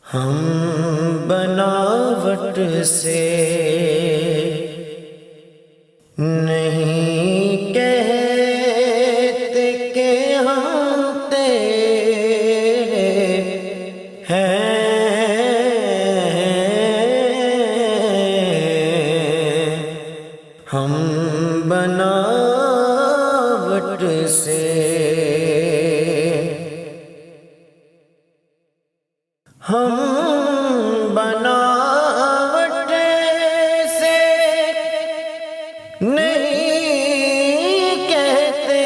ہم بناوٹ سے نہیں کہتے کہ ہم تیرے ہیں، ہم بناوٹ سے ہم بناوٹ سے نہیں کہتے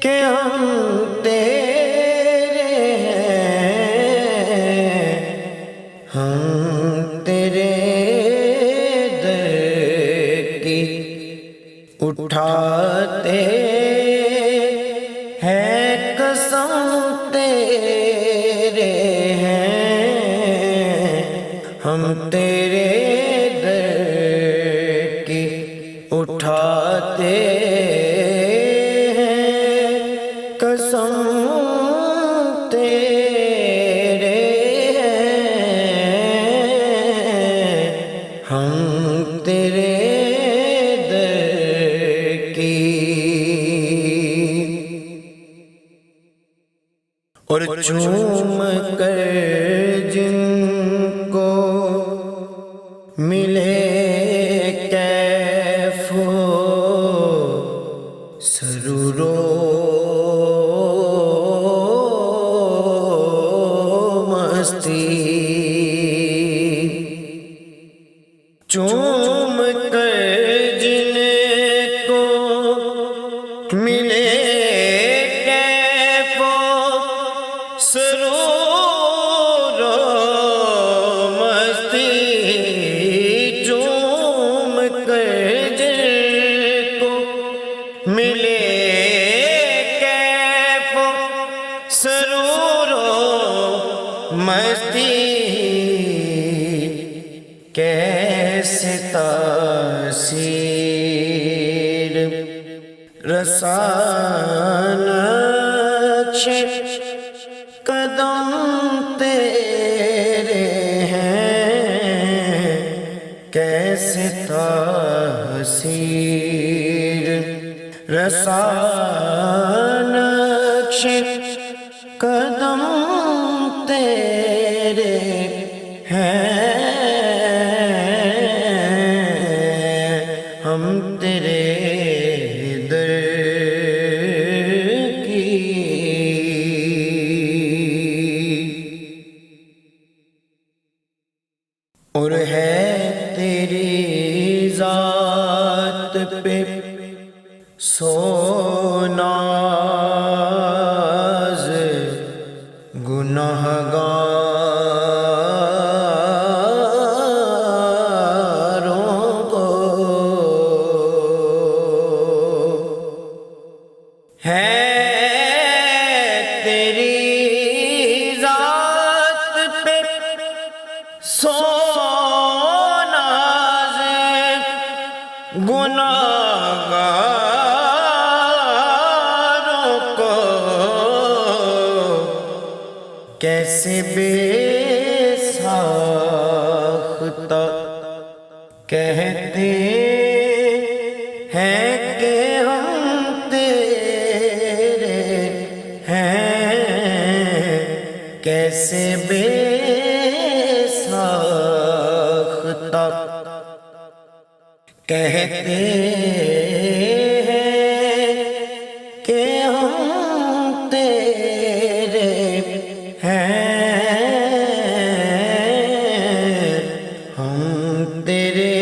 کہ ہم تیرے ہیں، ہم تیرے در کی اٹھاتے ہیں قسم تیرے ہیں، ہم تیرے در کی اٹھاتے ہیں قسم تیرے ہیں، ہم تیرے در کی۔ اور چوم کر جن کو ملے کیف و سرور و مستی، چوم کر جن کو ملے کیف و سرور و مستی، چوم کر جن کو ملے کیف و سرور و مستی، کیسے تاثیر رسا نقش قدم تیرے ہیں، کیسے تاثیر رسا نقش قدم تیرے ہیں، ہم تیرے در کی۔ اور ہے تیری ذات پہ سو ناز گنہگاروں کو، ہے تیری ذات پہ سو ناز گنہگاروں کو، کیسے بے ساختہ کہتے ہیں کہ ہم تیرے ہیں، کیسے بے ساختہ کہتے ہیں کہ ہم تیرے ہیں، ہم تیرے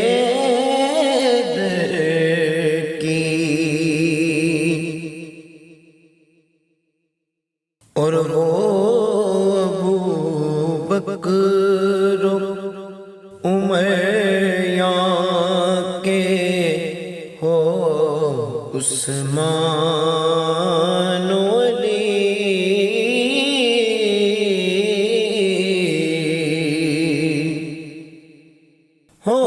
در کی۔ اور وہ ابو بکر امیاں کے ہو عثمان و علی، ہو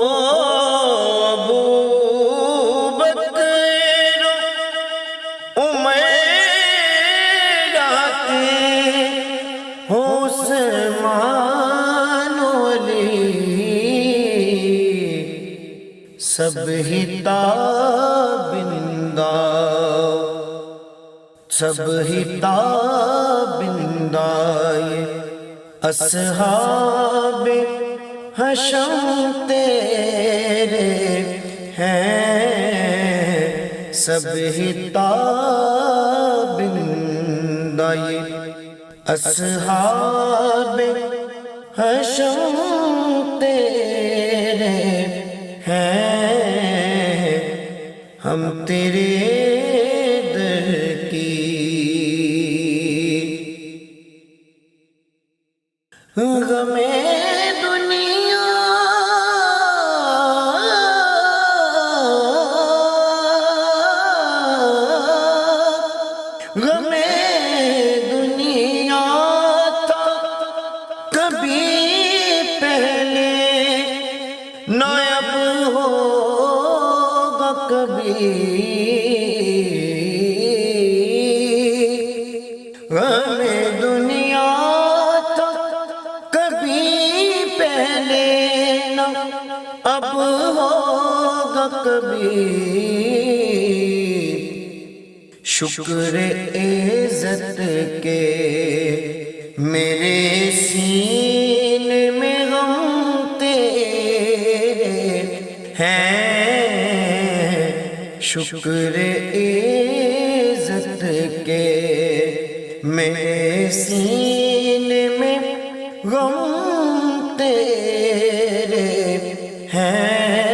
ابو بکر امیہ کے ہو عثمان و علی، سب ہی تابندہ، سب ہی تابندہ اصحاب حشم تیرے ہیں، سب ہی تابندہ اصحاب حشم تیرے ہیں، ہم تیرے در کی غم دنیا غم دنیا تھا کبھی پہلے، نہ اب ہوگا کبھی، غم دنیا تھا کبھی پہلے، نہ اب ہوگا کبھی، شکر عزت کے میرے سینے میں غم تیرے ہیں، شکر عزت کے میرے سینے میں غم تیرے ہیں،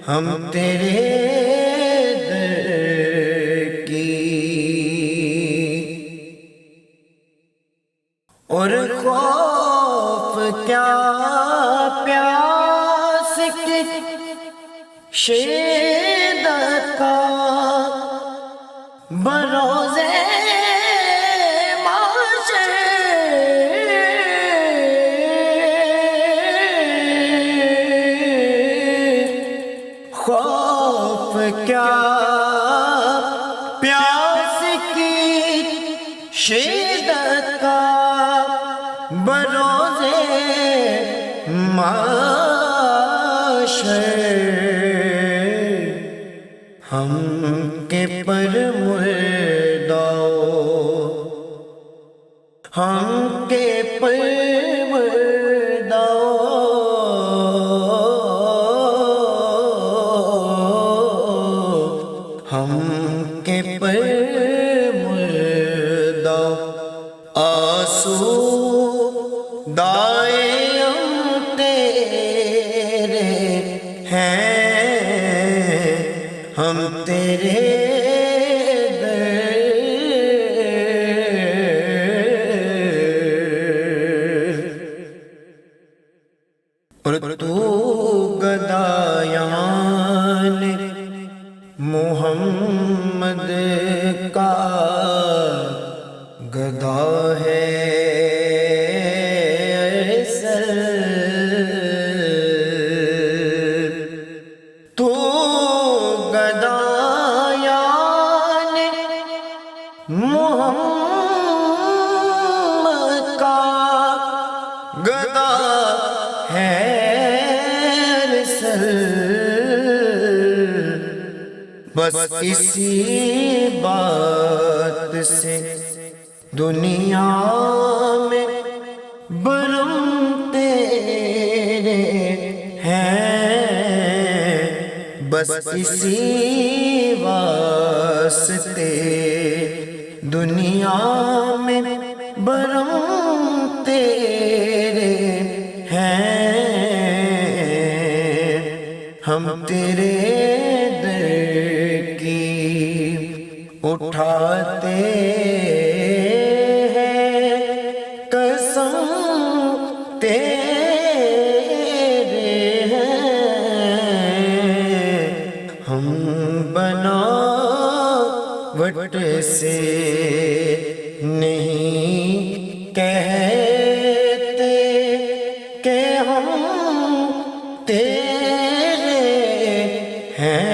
ہم تیرے در کی اور خوف کیا پیاس کی شدت کا بروز معاشر، خوف کیا پیاس کی شدت کا بروز معاشر، ہم کے پر مردہ، ہم کے پر مردہ، ہم کے پر مردہ آسو دائم تیرے ہیں، ہم تیرے در اور تو گدایان محمد کا گدا ہے سر، تو گدایان محمد کا گدا ہے سر، بس اسی بات سے دنیا میں برم تیرے ہیں، بس اسی واسطے دنیا میں برم تیرے ہیں، ہم تیرے در کی اٹھاتے ہیں قسم تیرے ہیں، ہم بناوٹ سے نہیں کہتے کہ ہم تیرے ہیں۔